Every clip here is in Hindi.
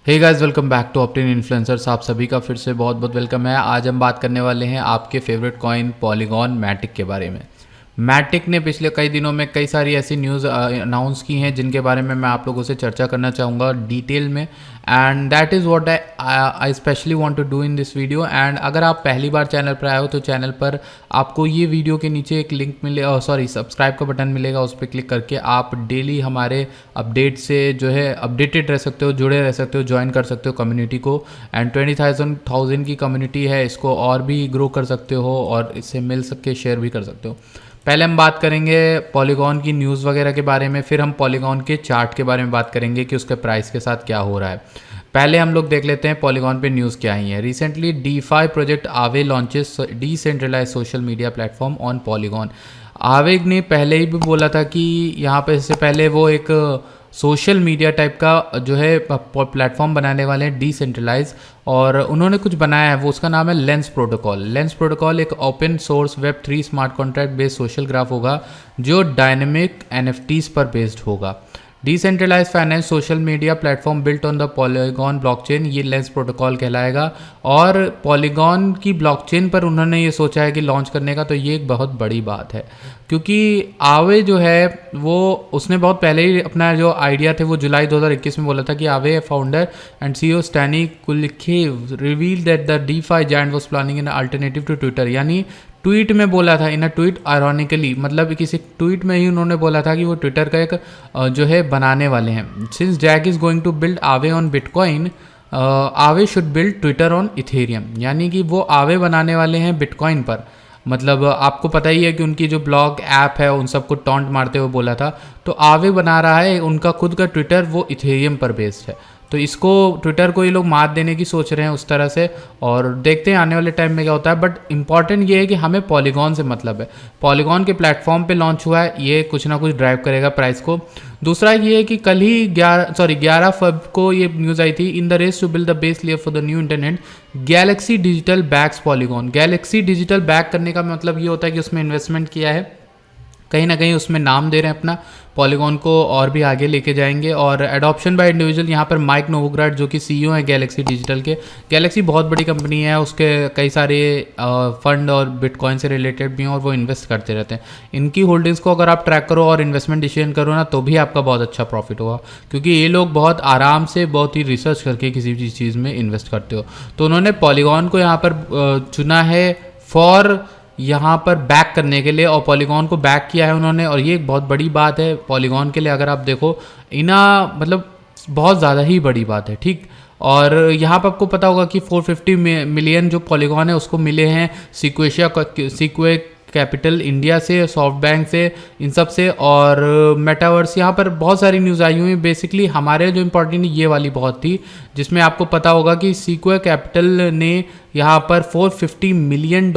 Hey guys, welcome back to Optin influencers. आप सभी का फिर से बहुत बहुत वेलकम है। आज हम बात करने वाले हैं आपके फेवरेट कॉइन पॉलीगॉन मैटिक के बारे में। मैटिक ने पिछले कई दिनों में कई सारी ऐसी न्यूज़ अनाउंस की हैं जिनके बारे में मैं आप लोगों से चर्चा करना चाहूँगा डिटेल में। And that is what I specially want to do in this video. And अगर आप पहली बार चैनल पर आए हो तो चैनल पर आपको ये वीडियो के नीचे एक लिंक मिले, सब्सक्राइब का बटन मिलेगा, उस पर क्लिक करके आप डेली हमारे अपडेट से जो है अपडेटेड रह सकते हो, जुड़े रह सकते हो, ज्वाइन कर सकते हो कम्युनिटी को। एंड 20,000 की कम्युनिटी है, इसको और भी ग्रो कर सकते हो और इससे मिल सके शेयर भी कर सकते हो। पहले हम बात करेंगे पॉलीगॉन की न्यूज़ वगैरह के बारे में, फिर हम पॉलीगॉन के चार्ट के बारे में बात करेंगे कि उसके प्राइस के साथ क्या हो रहा है। पहले हम लोग देख लेते हैं पॉलीगॉन पे न्यूज़ क्या ही है। Recently DeFi project Aave launches decentralize social media platform on Polygon. Aave ने पहले ही भी बोला था कि यहाँ पे इससे पहले वो एक सोशल मीडिया टाइप का जो है प्लेटफॉर्म बनाने वाले हैं डिसेंट्रलाइज, और उन्होंने कुछ बनाया है, वो उसका नाम है लेंस प्रोटोकॉल। लेंस प्रोटोकॉल एक open source Web3 smart contract based social graph होगा जो डायनेमिक NFTs पर बेस्ड होगा। Decentralize finance social media platform built on the Polygon blockchain, ये लेंस प्रोटोकॉल कहलाएगा। और पॉलीगॉन की ब्लॉकचेन पर उन्होंने ये सोचा है कि लॉन्च करने का, तो ये एक बहुत बड़ी बात है क्योंकि आवे जो है वो उसने बहुत पहले ही अपना जो आइडिया थे वो जुलाई 2021 में बोला था कि Aave founder and CEO Stani Kulechov reveal that the DeFi giant was planning an alternative to Twitter. यानी ट्वीट में बोला था, इन अ ट्वीट आयरॉनिकली, मतलब किसी ट्वीट में ही उन्होंने बोला था कि वो ट्विटर का एक जो है बनाने वाले हैं। Since Jack is going to build Aave on Bitcoin, Aave should build Twitter on Ethereum. यानी कि वो आवे बनाने वाले हैं बिटकॉइन पर। मतलब आपको पता ही है कि उनकी जो ब्लॉग ऐप है उन सबको टॉन्ट मारते हुए बोला था, तो आवे बना रहा है उनका खुद का ट्विटर, वो इथेरियम पर बेस्ड है। तो इसको ट्विटर को ये लोग मात देने की सोच रहे हैं उस तरह से, और देखते हैं आने वाले टाइम में क्या होता है। बट इंपॉर्टेंट ये है कि हमें पॉलीगॉन से मतलब है, पॉलीगॉन के प्लेटफॉर्म पे लॉन्च हुआ है, ये कुछ ना कुछ ड्राइव करेगा प्राइस को। दूसरा ये है कि कल ही 11 फरवरी को ये न्यूज़ आई थी, in the race to build the base layer for the new internet Galaxy Digital backs Polygon. Galaxy Digital back करने का मतलब ये होता है कि उसमें इन्वेस्टमेंट किया है, कहीं ना कहीं उसमें नाम दे रहे हैं अपना, पॉलीगॉन को और भी आगे लेके जाएंगे। और एडॉप्शन बाय इंडिविजुअल, यहाँ पर माइक नोवोग्राड जो कि CEO हैं गैलेक्सी डिजिटल के। गैलेक्सी बहुत बड़ी कंपनी है, उसके कई सारे फंड और बिटकॉइन से रिलेटेड भी हैं और वो इन्वेस्ट करते रहते हैं। इनकी होल्डिंग्स को अगर आप ट्रैक करो और इन्वेस्टमेंट डिसीजन करो ना, तो भी आपका बहुत अच्छा प्रॉफिट होगा, क्योंकि ये लोग बहुत आराम से, बहुत ही रिसर्च करके किसी भी चीज़ में इन्वेस्ट करते हो। तो उन्होंने पॉलीगॉन को यहाँ पर चुना है फॉर यहाँ पर बैक करने के लिए, और पॉलीगॉन को बैक किया है उन्होंने, और ये एक बहुत बड़ी बात है पॉलीगॉन के लिए। अगर आप देखो इना मतलब बहुत ज़्यादा ही बड़ी बात है, ठीक। और यहाँ पर आपको पता होगा कि 450 मिलियन जो पॉलीगॉन है उसको मिले हैं सिक्वे कैपिटल इंडिया से, सॉफ्ट बैंक से, इन सब से, और मेटावर्स। यहाँ पर बहुत सारी न्यूज़ आई हुई हैं। बेसिकली हमारे जो इम्पोर्टेंट ये वाली बहुत थी, जिसमें आपको पता होगा कि सिक्वे कैपिटल ने यहाँ पर $450 मिलियन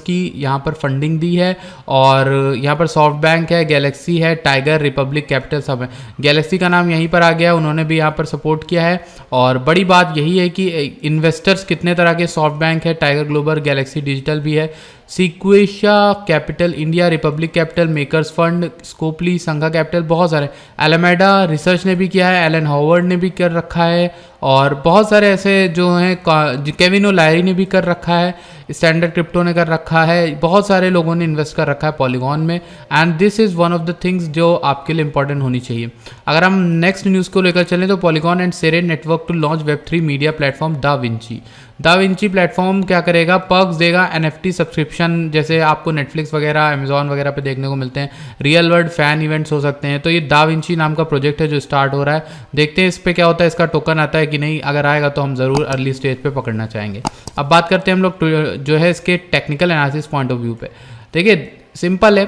की यहाँ पर फंडिंग दी है, और यहाँ पर सॉफ्ट बैंक है, गैलेक्सी है, टाइगर, रिपब्लिक कैपिटल सब है। गैलेक्सी का नाम यहीं पर आ गया, उन्होंने भी यहाँ पर सपोर्ट किया है। और बड़ी बात यही है कि इन्वेस्टर्स कितने तरह के, सॉफ्ट बैंक है, टाइगर ग्लोबल, गैलेक्सी डिजिटल भी है, Sequoia Capital India, Republic Capital, Makers Fund, Scopely, Sangha Capital, बहुत सारे। एलामेडा रिसर्च ने भी किया है, एलन हॉवर्ड ने भी कर रखा है, और बहुत सारे ऐसे जो हैं, केविन ओलायरी ने भी कर रखा है, स्टैंडर्ड क्रिप्टो ने कर रखा है, बहुत सारे लोगों ने इन्वेस्ट कर रखा है पॉलीगॉन में। And this is one of the things जो आपके लिए इंपॉर्टेंट होनी चाहिए। अगर हम नेक्स्ट न्यूज़ को लेकर चलें तो Polygon and Cere network to launch Web3 media platform Da Vinci platform क्या करेगा, पर्क्स देगा, NFT सब्सक्रिप्शन जैसे आपको नेटफ्लिक्स वगैरह, अमेजॉन वगैरह पे देखने को मिलते हैं, रियल वर्ल्ड फैन इवेंट्स हो सकते हैं। तो ये दा विंची नाम का प्रोजेक्ट है जो स्टार्ट हो रहा है, देखते हैं इस पर क्या होता है, इसका टोकन आता है कि नहीं। अगर आएगा तो हम ज़रूर अर्ली स्टेज पे पकड़ना चाहेंगे। अब बात करते हैं हम लोग जो है इसके technical analysis point of view पे। देखिए सिंपल है,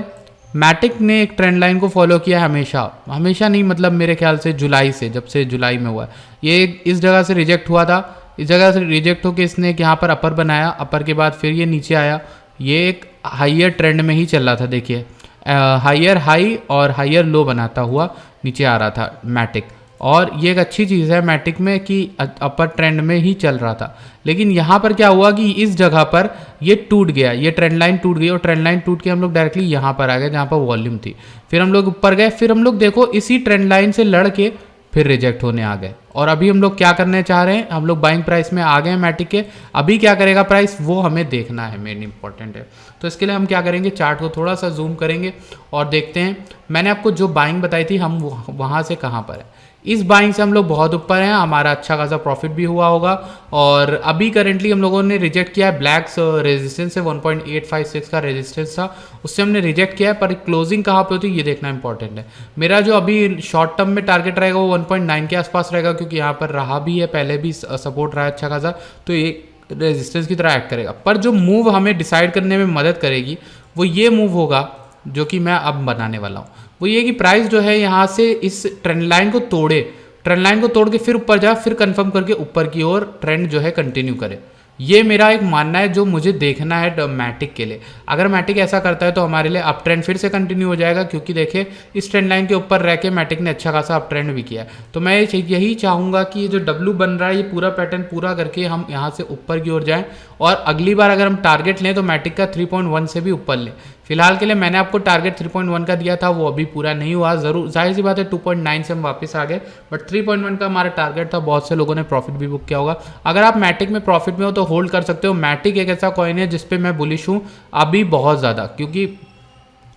मैटिक ने एक ट्रेंड लाइन को फॉलो किया हमेशा नहीं, मतलब मेरे ख्याल से जुलाई से, जब से जुलाई में हुआ है ये, इस जगह से रिजेक्ट हुआ था, इस जगह से रिजेक्ट होकर इसने यहाँ पर अपर बनाया, अपर के बाद फिर ये नीचे आया, ये एक हाइयर ट्रेंड में ही चल रहा था। देखिए हाइयर हाई और हाइयर लो बनाता हुआ नीचे आ रहा था मैटिक, और ये एक अच्छी चीज़ है मैटिक में कि अपर ट्रेंड में ही चल रहा था। लेकिन यहाँ पर क्या हुआ कि इस जगह पर ये टूट गया, ये ट्रेंड लाइन टूट गई, और ट्रेंड लाइन टूट के हम लोग डायरेक्टली यहाँ पर आ गए जहाँ पर वॉल्यूम थी। फिर हम लोग ऊपर गए, फिर हम लोग देखो इसी ट्रेंड लाइन से लड़ के फिर रिजेक्ट होने आ गए, और अभी हम लोग क्या करने चाह रहे हैं, हम लोग बाइंग प्राइस में आ गए हैं मैटिक के। अभी क्या करेगा प्राइस वो हमें देखना है, मेन इंपॉर्टेंट है। तो इसके लिए हम क्या करेंगे, चार्ट को थोड़ा सा जूम करेंगे और देखते हैं मैंने आपको जो बाइंग बताई थी हम वहाँ से कहाँ पर है। इस बाइंग से हम लोग बहुत ऊपर हैं, हमारा अच्छा खासा प्रॉफिट भी हुआ होगा। और अभी करेंटली हम लोगों ने रिजेक्ट किया है ब्लैक रेजिस्टेंस से, 1.856 का रेजिस्टेंस था, उससे हमने रिजेक्ट किया है। पर क्लोजिंग कहाँ पे होती है ये देखना इंपॉर्टेंट है। मेरा जो अभी शॉर्ट टर्म में टारगेट रहेगा वो 1.9 के आसपास रहेगा, क्योंकि यहाँ पर रहा भी है, पहले भी सपोर्ट रहा है अच्छा खासा, तो ये रेजिस्टेंस की तरह एक्ट करेगा। पर जो मूव हमें डिसाइड करने में मदद करेगी वो ये मूव होगा जो कि मैं अब बनाने वाला हूँ। वो ये कि प्राइस जो है यहाँ से इस ट्रेंड लाइन को तोड़े, ट्रेंड लाइन को तोड़ के फिर ऊपर जाए, फिर कंफर्म करके ऊपर की ओर ट्रेंड जो है कंटिन्यू करे। ये मेरा एक मानना है जो मुझे देखना है मैटिक के लिए। अगर मैटिक ऐसा करता है तो हमारे लिए अप ट्रेंड फिर से कंटिन्यू हो जाएगा, क्योंकि देखिए इस ट्रेंड लाइन के ऊपर रह के मैटिक ने अच्छा खासा अप ट्रेंड भी किया है। तो मैं यही चाहूँगा कि ये जो डब्ल्यू बन रहा है ये पूरा पैटर्न पूरा करके हम यहाँ से ऊपर की ओर जाएँ, और अगली बार अगर हम टारगेट लें तो मैटिक का 3.1 से भी ऊपर लें। फिलहाल के लिए मैंने आपको टारगेट 3.1 का दिया था, वो अभी पूरा नहीं हुआ। जरूर जाहिर सी बात है 2.9 से हम वापस आ गए, बट 3.1 का हमारा टारगेट था। बहुत से लोगों ने प्रॉफिट भी बुक किया होगा। अगर आप मैटिक में प्रॉफिट में हो तो होल्ड कर सकते हो। मैटिक एक ऐसा कॉइन है जिसपे मैं बुलिश हूँ अभी बहुत ज़्यादा, क्योंकि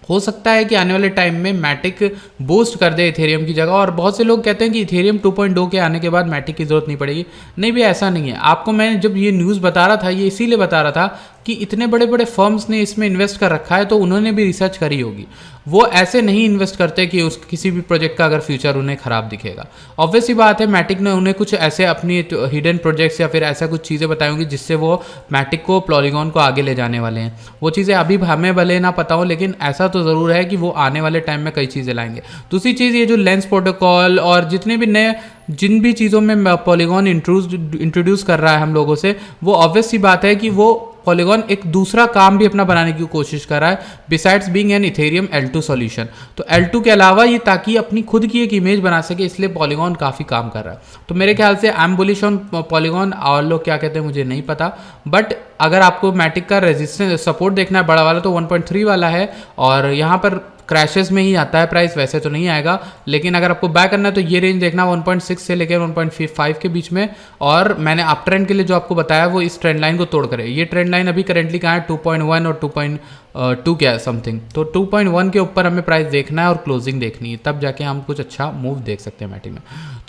हो सकता है कि आने वाले टाइम में मैटिक बूस्ट कर दे इथेरियम की जगह। और बहुत से लोग कहते हैं कि इथेरियम 2.2 के आने के बाद मैटिक की ज़रूरत नहीं पड़ेगी। नहीं भी, ऐसा नहीं है। आपको मैं जब ये न्यूज़ बता रहा था ये इसीलिए बता रहा था कि इतने बड़े बड़े फर्म्स ने इसमें इन्वेस्ट कर रखा है, तो उन्होंने भी रिसर्च करी होगी। वो ऐसे नहीं इन्वेस्ट करते कि उस किसी भी प्रोजेक्ट का अगर फ्यूचर उन्हें ख़राब दिखेगा। ऑब्वियस सी बात है, मैटिक ने उन्हें कुछ ऐसे अपनी हिडन प्रोजेक्ट्स या फिर ऐसा कुछ चीज़ें बताई होंगी जिससे वो मैटिक को, पॉलीगॉन को आगे ले जाने वाले हैं। वो चीज़ें अभी हमें भले ना पता हो, लेकिन ऐसा तो ज़रूर है कि वो आने वाले टाइम में कई चीज़ें लाएंगे। दूसरी चीज़, ये जो लेंस प्रोटोकॉल और जितने भी नए जिन भी चीज़ों में पॉलीगॉन इंट्रोड्यूस कर रहा है हम लोगों से, वो ऑब्वियस सी बात है कि वो पॉलीगॉन एक दूसरा काम भी अपना बनाने की कोशिश कर रहा है, besides being an Ethereum L2 solution. तो L2 के अलावा ये ताकि अपनी खुद की एक इमेज बना सके, इसलिए पॉलीगॉन काफ़ी काम कर रहा है। तो मेरे ख्याल से I am bullish on polygon. और लोग क्या कहते हैं मुझे नहीं पता, बट अगर आपको मैटिक का रेजिस्टेंस सपोर्ट देखना है बड़ा वाला तो 1.3 वाला है, और यहाँ पर क्रैशेस में ही आता है प्राइस, वैसे तो नहीं आएगा। लेकिन अगर आपको बाय करना है तो ये रेंज देखना 1.6 से लेकर 1.5 के बीच में। और मैंने अप ट्रेंड के लिए जो आपको बताया वो इस ट्रेंड लाइन को तोड़ करे। ये ट्रेंड लाइन अभी करेंटली कहाँ है, 2.1 और 2.2 क्या समथिंग। तो 2.1 के ऊपर हमें प्राइस देखना है और क्लोजिंग देखनी है, तब जाके हम कुछ अच्छा मूव देख सकते हैं मैटिक में।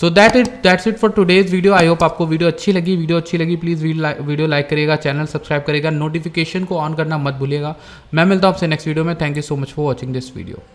So that's it for today's video. I hope आपको वीडियो अच्छी लगी। प्लीज़ वीडियो लाइक करिएगा, चैनल सब्सक्राइब करिएगा, नोटिफिकेशन को ऑन करना मत भूलिएगा। मैं मिलता हूँ आपसे नेक्स्ट वीडियो में। Thank you so much for watching this video.